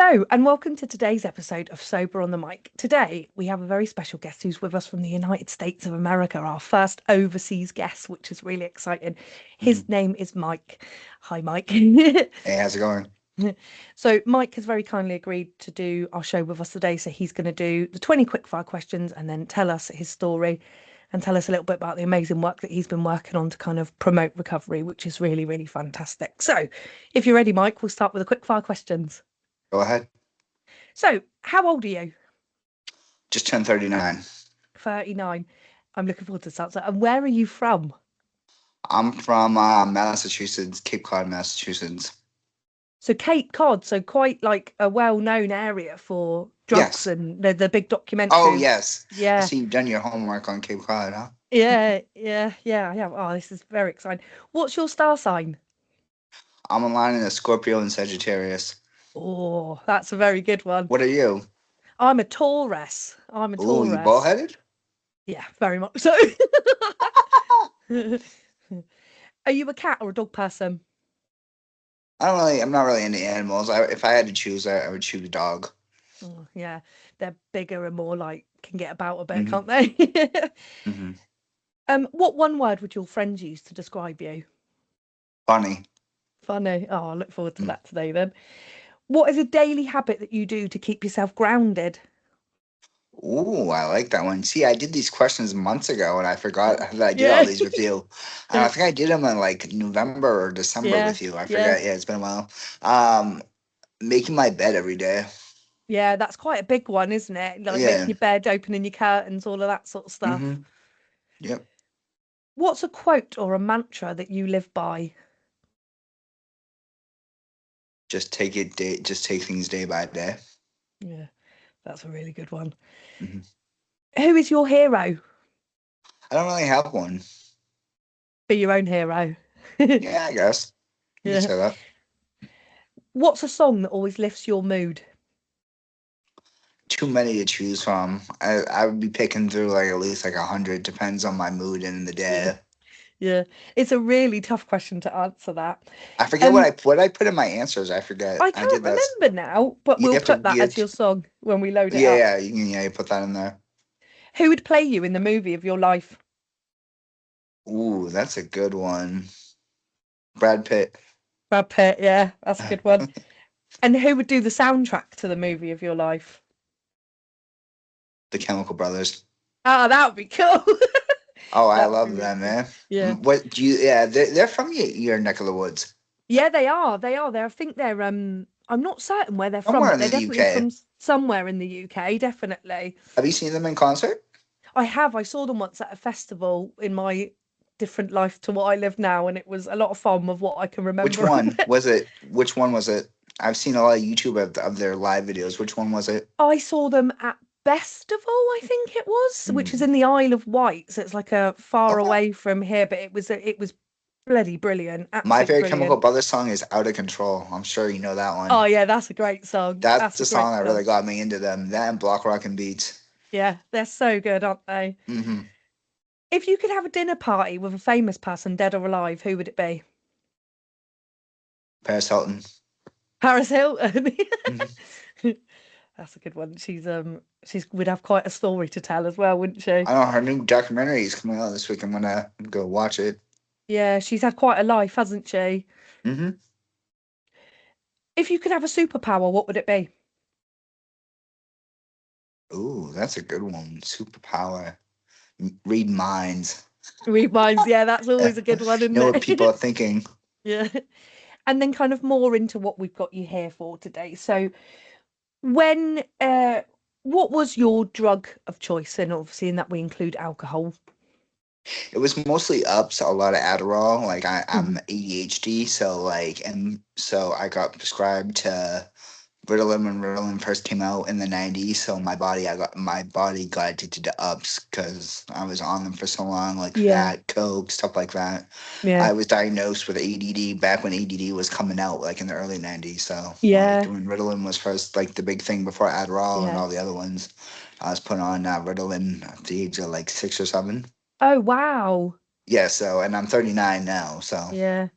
Hello, and welcome to today's episode of Sober on the Mic. Today, we have a very special guest who's with us from the United States of America, our first overseas guest, which is really exciting. His name is Mike. Hi, Mike. Hey, how's it going? So, Mike has very kindly agreed to do our show with us today. So, he's going to do the 20 quickfire questions and then tell us his story and tell us a little bit about the amazing work that he's been working on to kind of promote recovery, which is really, really fantastic. So, if you're ready, Mike, we'll start with the quickfire questions. Go ahead. So, how old are you? Just turned 39. 39. I'm looking forward to this answer. And where are you from? I'm from Massachusetts, Cape Cod, Massachusetts. So Cape Cod, so quite like a well-known area for drugs Yes. and the big documentaries. Oh, yes. I Yeah, see you've done your homework on Cape Cod, huh? yeah, I have. Oh, this is very exciting. What's your star sign? I'm aligning a Scorpio and Sagittarius. Oh, that's a very good one. What are you? I'm a Taurus. I'm a Ooh, you Taurus. bald-headed? Yeah, very much so. Are you a cat or a dog person? I'm not really into animals. If I had to choose, I would choose a dog. Oh, yeah, they're bigger and more like can get about a bit, Mhm. can't they? Mm-hmm. What one word would your friends use to describe you? Funny. Funny. Oh, I look forward to Mm. that today then. What is a daily habit that you do to keep yourself grounded? Ooh, I like that one. See, I did these questions months ago, and I forgot that I did all Yeah. these with you. And I think I did them in like November or December Yeah. with you. I Yeah. forget. Yeah, it's been a while. Um, Making my bed every day. Yeah, that's quite a big one, isn't it? Like making Yeah. your bed, opening your curtains, all of that sort of stuff. Mm-hmm. Yep. What's a quote or a mantra that you live by? Just take things day by day. Yeah, that's a really good one. Hmm. Who is your hero? I don't really have one. Be your own hero. Yeah, I guess you could Yeah. say that. What's a song that always lifts your mood? Too many to choose from. I would be picking through like at least like 100. Depends on my mood and the Yeah. day. Yeah. It's a really tough question to answer that. I forget Um, what I put in my answers. I forget. I I did can't that. remember now, but You we'll have to. put that as your song when we load it Yeah, up. yeah. You put that in there. Who would play you in the movie of your life? Ooh, that's a good one. Brad Pitt. Brad Pitt, yeah, that's a good one. And who would do the soundtrack to the movie of your life? The Chemical Brothers. Oh, that would be cool. Oh, I That would be love really them, cool. man. Yeah. What do you? Yeah, they're from your neck of the woods. Yeah, they are. They are. I think they're I'm not certain where they're from, Somewhere but in they're the definitely UK. from somewhere in the UK, definitely. Have you seen them in concert? I have. I saw them once at a festival in my different life to what I live now, and it was a lot of fun with what I can Which remember of one it. was it? Which one was it? I've seen a lot of YouTube of their live videos. Which one was it? I saw them at Festival, I think it was, which is Hmm. in the Isle of Wight, so it's like a far Okay. away from here, but it was bloody brilliant, My absolutely favorite Chemical brilliant. Brothers song is "Out of Control." I'm sure you know that one. Oh yeah, that's a great song. That's That's a the song great that song. really got me into them. That and Block Rock and Beats. Yeah, they're so good, aren't they? Hmm. If you could have a dinner party with a famous person, dead or alive, who would it be? Paris Hilton. Paris Hilton. Hmm. That's a good one. She's would have quite a story to tell as well, wouldn't she? I know her new documentary is coming out this week. I'm gonna go watch it. Yeah, she's had quite a life, hasn't she? Hmm. If you could have a superpower, what would it be? Ooh, that's a good one. Superpower. Read minds. Read minds, yeah, that's always a good one, isn't Know what people it? are thinking. Yeah. And then kind of more into what we've got you here for today. So when what was your drug of choice? And obviously in that we include alcohol. It was mostly ups, a lot of Adderall. Like I'm Mhm. ADHD, so and so I got prescribed to Ritalin when Ritalin first came out in the '90s. So my body got addicted to ups because I was on them for so long, like Yeah. fat, coke, stuff like that. Yeah. I was diagnosed with ADD back when ADD was coming out, like in the early '90s. So like Yeah. when Ritalin was first like the big thing before Adderall and Yeah. all the other ones, I was put on Ritalin at the age of like 6 or 7. Oh wow. Yeah, so and I'm 39 now, so Yeah.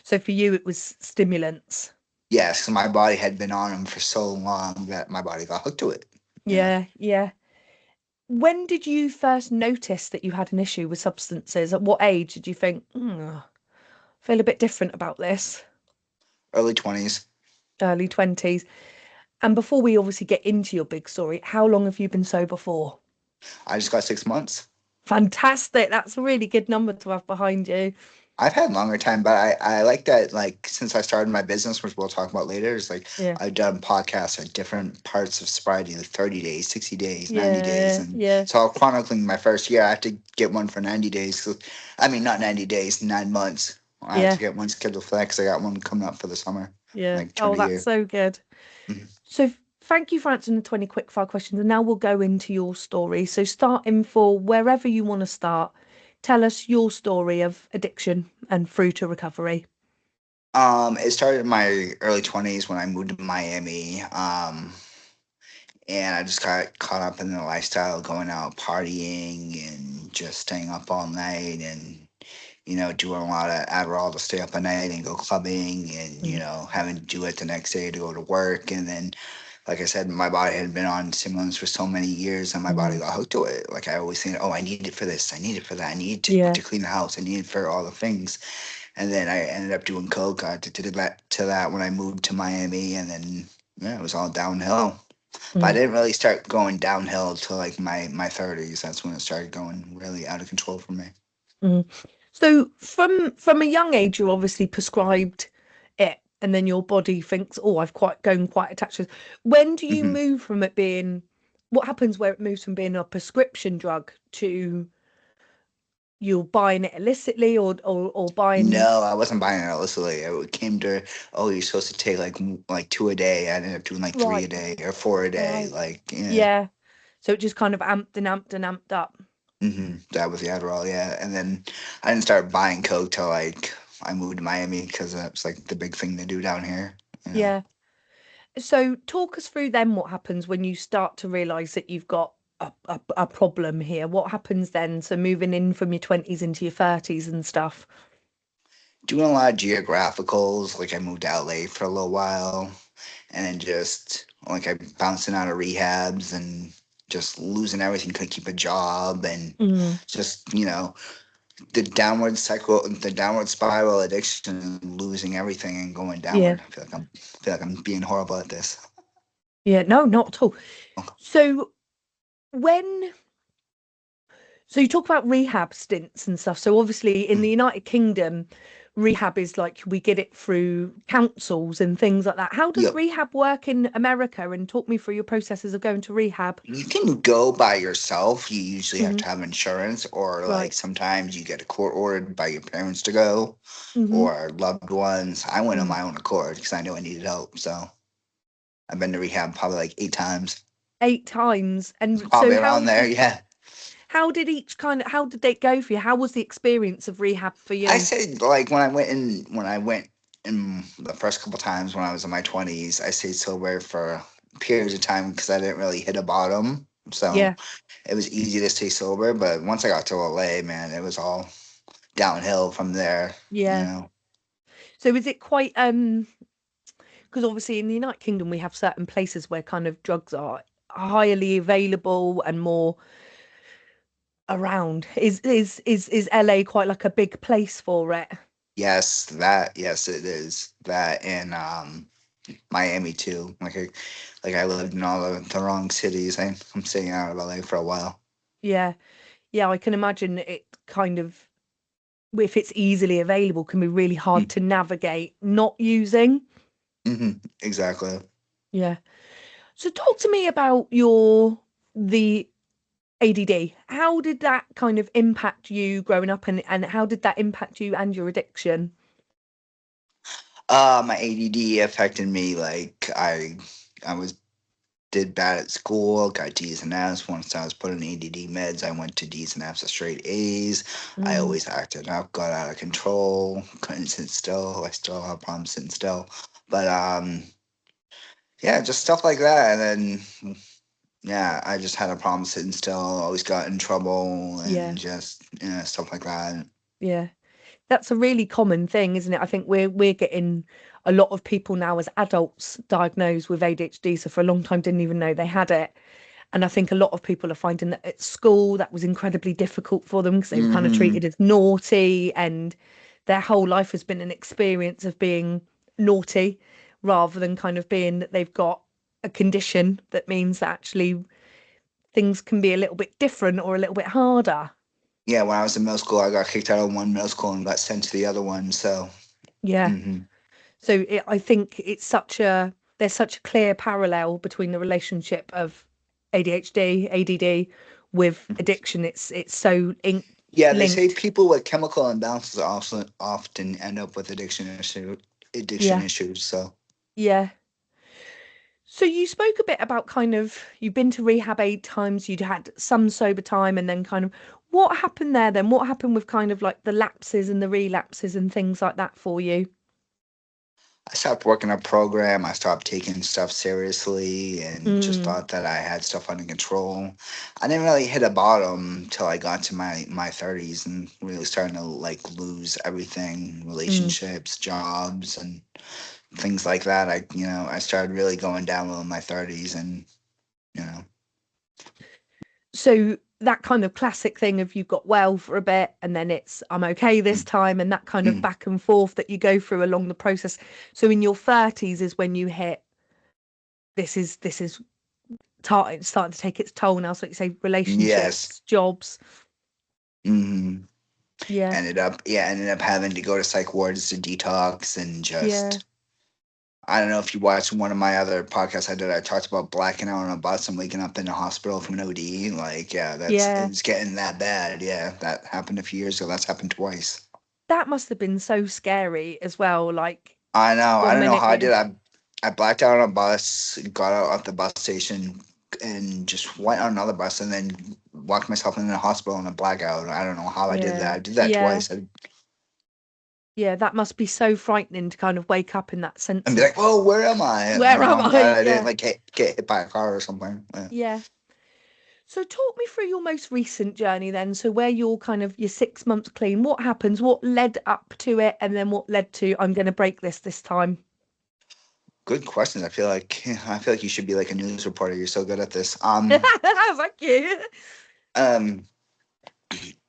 So for you it was stimulants. Yes, 'cause my body had been on them for so long that my body got hooked to it. You know, Yeah, yeah. When did you first notice that you had an issue with substances? At what age did you think, I feel a bit different about this? early 20s. Early 20s. And before we obviously get into your big story, how long have you been sober for? I just got 6 months. Fantastic. That's a really good number to have behind you. I've had longer time, but I like that. Like since I started my business, which we'll talk about later, is like Yeah. I've done podcasts at different parts of sobriety, like 30 days, 60 days, 90 days, Yeah, and yeah, so chronicling my first year. I have to get one for 90 days. I mean, not 90 days, 9 months. I have to yeah, get one scheduled for that because I got one coming up for the summer, yeah. like turn Oh, of that's year. so good. Mhm. So thank you for answering the 20 quickfire questions. And now we'll go into your story. So starting for wherever you want to start, tell us your story of addiction and through to recovery. It started in my early 20s when I moved to Miami. And I just got caught up in the lifestyle, going out partying and just staying up all night and doing a lot of Adderall to stay up at night and go clubbing and Mm, having to do it the next day to go to work. And then, like I said, my body had been on stimulants for so many years and my body mm, got hooked to it. Like I always think, oh, I need it for this, I need it for that, I need yeah, to clean the house, I need it for all the things. And then I ended up doing coke. I did that to that when I moved to Miami, and then yeah, it was all downhill. But I mm, didn't really start going downhill till like my 30s. That's when it started going really out of control for me. mm. So from a young age, you're obviously prescribed it, and then your body thinks, "Oh, I've quite grown quite attached to this." When do you Hmm. move from it being, what happens where it moves from being a prescription drug to you're buying it illicitly or buying No, I wasn't buying it illicitly. It came to, oh, you're supposed to take like two a day. I ended up doing like three right, a day or four a day. right, Like yeah, yeah. So it just kind of amped and amped and amped up. that was the Adderall. Yeah, and then I didn't start buying coke till like I moved to Miami because that's like the big thing to do down here. You know. Yeah. So talk us through then what happens when you start to realize that you've got a problem here. What happens then? So moving in from your 20s into your 30s and stuff. Doing a lot of geographicals. Like I moved to LA for a little while, and then just like I bouncing out of rehabs and just losing everything, couldn't keep a job, and Mm, just the downward cycle, the downward spiral addiction, losing everything and going yeah. downward. I feel like I'm being horrible at this. Yeah, no, not at all. So when so you talk about rehab stints and stuff. So obviously in the United Kingdom, rehab is like we get it through councils and things like that. How does Yep. rehab work in America? And talk me through your processes of going to rehab. You can go by yourself. You usually have Hmm. to have insurance, or like Right. sometimes you get a court ordered by your parents to go Hmm. or loved ones. I went on Mm. my own accord because I knew I needed help. So I've been to rehab probably like 8 times, 8 times. And so probably around there. Yeah. how did each kind of how did they go for you? How was the experience of rehab for I you? said like when I went in the first couple times when I was in my 20s, I stayed sober for periods of time because I didn't really hit a bottom. So Yeah, it was easy to stay sober. But once I got to LA, man, it was all downhill from there. You yeah. know. So is it quite because obviously in the United Kingdom we have certain places where kind of drugs are highly available and more around. Is LA quite like a big place for it? Yes, that yes it is. That and Miami too. Like I lived in all the wrong cities. I'm staying out of LA for a while. Yeah, yeah, I can imagine it kind of if it's easily available can be really hard to navigate not using. Mm-hmm, exactly. Yeah. So talk to me about the ADD. How did that kind of impact you growing up and how did that impact you and your addiction? My ADD affected me. Like I was did bad at school, got D's and F's. Once I was put on ADD meds, I went to D's and F's to straight A's. I Mm, always acted up, got out of control, couldn't sit still. I still have problems sitting still. But yeah, just stuff like that. And then yeah, I just had a problem sitting still, always got in trouble yeah, and just stuff like that. yeah. That's a really common thing, isn't it? I think we're getting a lot of people now as adults diagnosed with ADHD, so for a long time didn't even know they had it. And I think a lot of people are finding that at school that was incredibly difficult for them because they were kind of Mm-hmm. treated as naughty, and their whole life has been an experience of being naughty rather than kind of being that they've got a condition that means that actually things can be a little bit different or a little bit harder. Yeah, when I was in middle school, I got kicked out of one middle school and got sent to the other one. So, Yeah. hmm So I think there's such a clear parallel between the relationship of ADHD, ADD with addiction. It's so yeah, they say linked. people with chemical imbalances also often end up with addiction Yeah, issues. So, yeah. So you spoke a bit about kind of you've been to rehab 8 times, you'd had some sober time, and then kind of what happened there then? What happened with kind of like the lapses and the relapses and things like that for you? I stopped working a program. I stopped taking stuff seriously and just Mm, thought that I had stuff under control. I didn't really hit a bottom till I got to my 30s and really starting to like lose everything, mm. relationships, jobs, and things like that. I started really going down in my 30s and, you know, So that kind of classic thing of you got well for a bit and then it's I'm okay this mm, time, and that kind of mm, back and forth that you go through along the process. So in your 30s is when you hit this is starting to take its toll now. So like you say, yes. relationships, jobs. hmm Yeah, ended up having to go to psych wards to detox and yeah, just I don't know if you watched one of my other podcasts I did. I talked about blacking out on a bus and waking up in the hospital from an OD. Like, yeah, yeah. it's getting that bad. Yeah, that happened a few years ago. That's happened twice. That must have been so scary as well. Like I know. I one don't know minute how I you're did. I blacked out on a bus, got out at the bus station, and just went on another bus, and then walked myself into the hospital in a blackout. I don't know how I did that. yeah, I did that yeah, twice. yeah. That must be so frightening to kind of wake up in that And sense be of like, "Whoa, where am I?" where am I'm I? glad I didn't Yeah, like get hit by a car or something. Yeah. yeah. So talk me through your most recent journey then. So where you're kind of your 6 months clean, what happens? What led up to it? And then what led to I'm going to break this time? Good questions. I feel like you should be like a news reporter. You're so good at this. Thank you.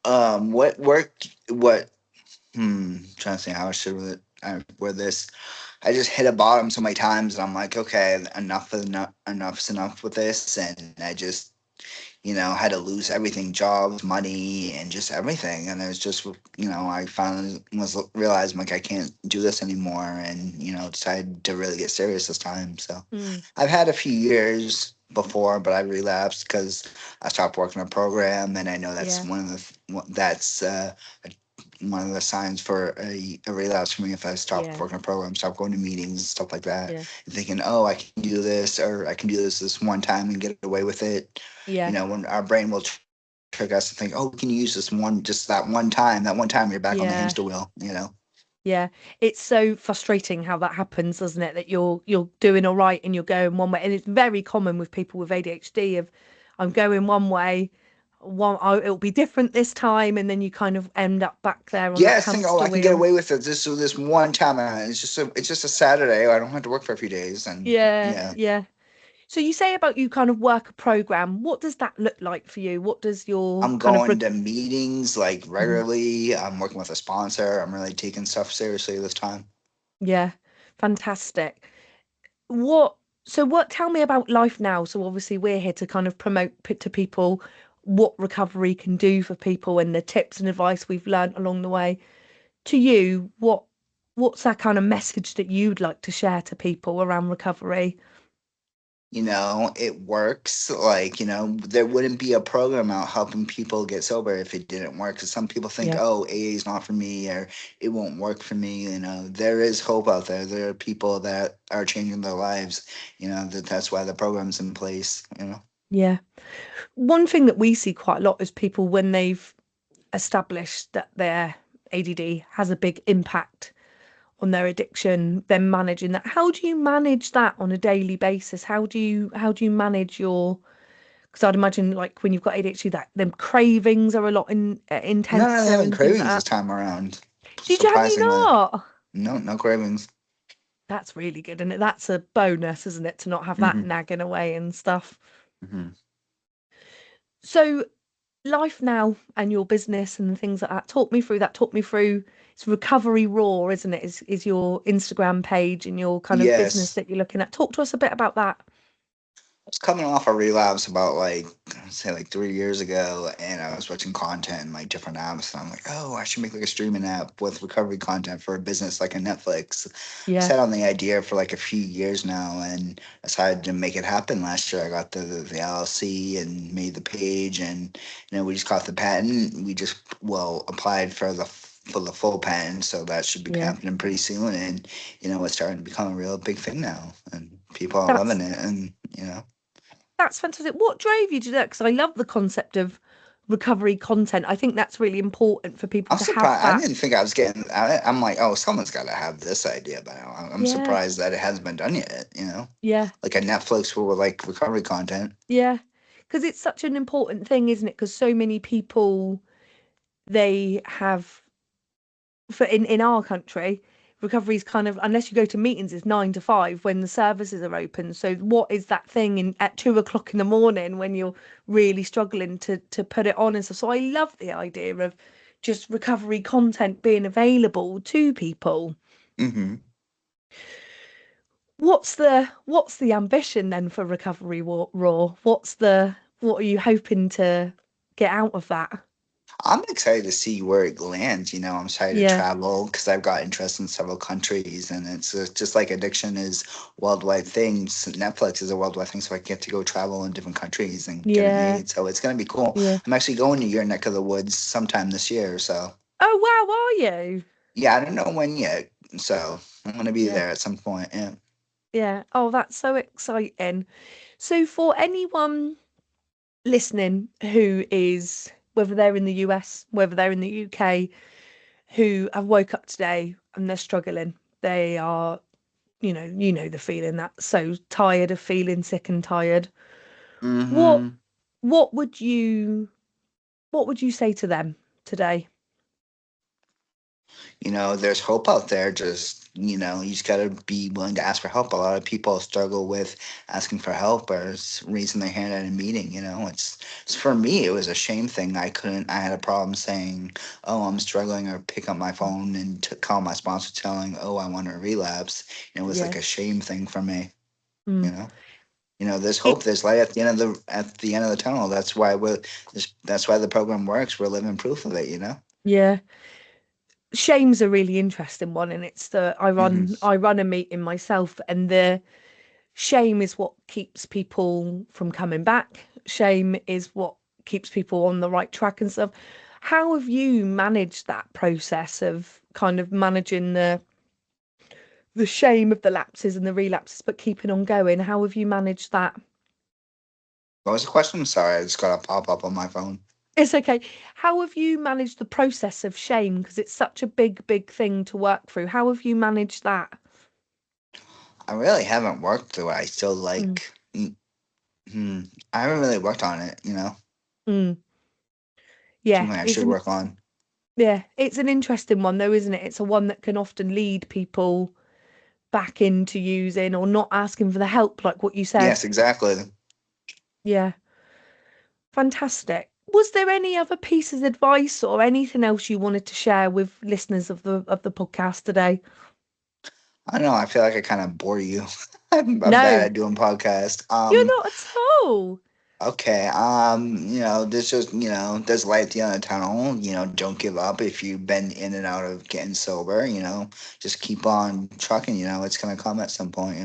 Um, what work? What? Trying to think how I should word this. I just hit a bottom so many times, and I'm like, okay, enough's enough with this, and I just had to lose everything, jobs, money, and just everything. And it was just, I finally realized like I can't do this anymore, and decided to really get serious this time. So Mm, I've had a few years before, but I relapsed because I stopped working a program, and I know that's yeah, one of the signs for a relapse for me if I stop yeah, working a program, stop going to meetings and stuff like that, yeah, and thinking, oh, I can do this or I can do this one time and get away with it. yeah, When our brain will trick us to think, oh, we can use this one, just that one time you're back on the yeah, hamster wheel. yeah. It's so frustrating how that happens, doesn't it? That you're doing all right and you're going one way. And it's very common with people with ADHD of I'm going one way, it'll be different this time, and then you kind of end up back there on that Yes, think, oh, hamster I can get wheel. away with it this one time. It's just a Saturday. I don't have to work for a few days, and Yeah, yeah. yeah. So you say about you kind of work a program. What does that look like for you? What does your I'm kind of going to meetings like Mhm. regularly. I'm working with a sponsor. I'm really taking stuff seriously this time. Yeah, fantastic. What what tell me about life now. So obviously we're here to kind of promote to people what recovery can do for people and the tips and advice we've learned along the way. To you, what's that kind of message that you'd like to share to people around recovery? It works. Like, there wouldn't be a program out helping people get sober if it didn't work. Because some people think, Yeah, oh, AA is not for me or it won't work for me. There is hope out there. There are people that are changing their lives. That's why the program's in place. yeah. One thing that we see quite a lot is people when they've established that their ADD has a big impact on their addiction, then managing that. How do you manage that on a daily basis? How do you manage your because I'd imagine like when you've got ADHD that them cravings are a lot I'm not really intenser having and things like cravings this that. time around. Did you have you Surprisingly. not? No, no cravings. That's really good. And that's a bonus, isn't it, to not have that Hmm. nagging away and stuff. Hmm. So life now and your business and things like that. Talk me through that. Talk me through it's Recovery Raw, isn't it? Is your Instagram page and your kind of business Yes. that you're looking at. Talk to us a bit about that. Was coming off a relapse about like say like 3 years ago, and I was watching content in like different apps, and I'm like, oh, I should make like a streaming app with recovery content for a business like a Netflix. Yeah, Sat on the idea for like a few years now, and decided to make it happen last year. I got the LLC and made the page, and we just got the patent. We just applied for the full patent, so that should be yeah. happening pretty soon. And it's starting to become a real big thing now, and people are That's loving it, and. that's fantastic. What drove you to do that? Because I love the concept of recovery content. I think that's really important for people I'm to have surprised. I that. didn't think I was getting. I'm like, oh, someone's got to have this idea by now. I'm Yeah, surprised that it hasn't been done yet. yeah, Like a Netflix for like recovery content. yeah. Because it's such an important thing, isn't it? Because so many people they have for in our country, recovery is kind of unless you go to meetings, it's 9 to 5 when the services are open. So what is that thing in at 2 o'clock in the morning when you're really struggling to put it on and stuff? So I love the idea of just recovery content being available to people. Hmm. What's the ambition then for Recovery Raw? What are you hoping to get out of that? I'm excited to see where it lands. I'm excited to Yeah, travel because I've got interest in several countries, and it's just like addiction is worldwide things. Netflix is a worldwide thing, so I get to go travel in different countries and get it yeah, made. So it's gonna be cool. yeah. I'm actually going to your neck of the woods sometime this year. So Oh wow, are you? yeah, I don't know when yet. So I'm gonna be Yeah. there at some point. Yeah. Yeah. Oh, that's so exciting. So, for anyone listening who is, whether they're in the US, whether they're in the UK, who have woke up today and they're struggling, they are, you know the feeling that so tired of feeling sick and tired. What Hmm. what would you what would you say to them today? There's hope out there. Just, you just got to be willing to ask for help. A lot of people struggle with asking for help or raising their hand at a meeting. It's for me, it was a shame thing. I had a problem saying, oh, I'm struggling, or pick up my phone and call my sponsor telling, oh, I want to relapse. It was like Yeah. a shame thing for me, you Mm. know? There's It, hope. There's light at the end of the tunnel. That's why the program works. We're living proof of it. yeah. Shame's a really interesting one, and it's the I Hmm. run I run a meeting myself, and the shame is what keeps people from coming back. Shame is what keeps people on the right track and stuff. How have you managed that process of kind of managing the shame of the lapses and the relapses, but keeping on going? How have you managed that? What was the question? I'm sorry, I just got a pop up on my phone. It's okay. How have you managed the process of shame? Because it's such a big, big thing to work through. How have you managed that? I really haven't worked through it. I still Mm, like. I haven't really worked on it. mm. Yeah, Something I it's should an work on. yeah, it's an interesting one though, isn't it? It's a one that can often lead people back into using or not asking for the help, like what you said. Yes, exactly. Yeah, fantastic. Was there any other pieces of advice or anything else you wanted to share with listeners of the podcast today? I don't know. I feel like I kind of bore you. I'm bad No, at doing podcasts. you're not at all. Okay. There's light at the end of the tunnel. Don't give up if you've been in and out of getting sober. Just keep on trucking. It's gonna come at some point.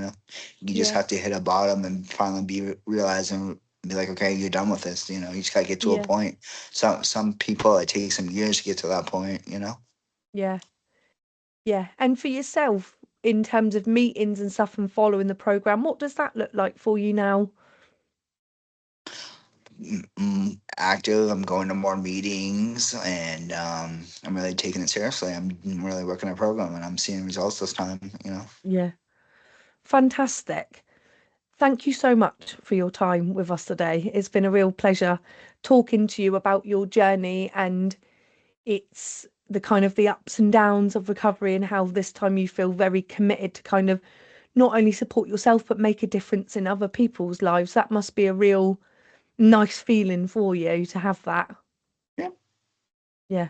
You just Yeah, have to hit a bottom and finally realize and be like, okay, you're done with this. You just gotta get to a yeah, point. Some people it takes some years to get to that point. yeah, yeah. And for yourself, in terms of meetings and stuff and following the program, what does that look like for you now? Active. I'm going to more meetings, and I'm really taking it seriously. I'm really working a program, and I'm seeing results this time. Yeah, fantastic. Thank you so much for your time with us today. It's been a real pleasure talking to you about your journey, and it's the kind of the ups and downs of recovery, and how this time you feel very committed to kind of not only support yourself but make a difference in other people's lives. That must be a real nice feeling for you to have that. Yeah. Yeah.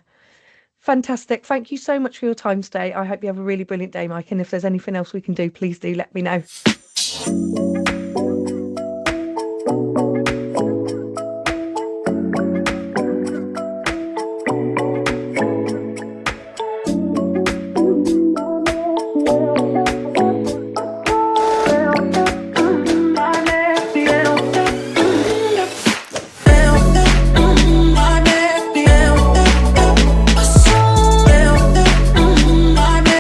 Fantastic. Thank you so much for your time today. I hope you have a really brilliant day, Mike. And if there's anything else we can do, please do let me know.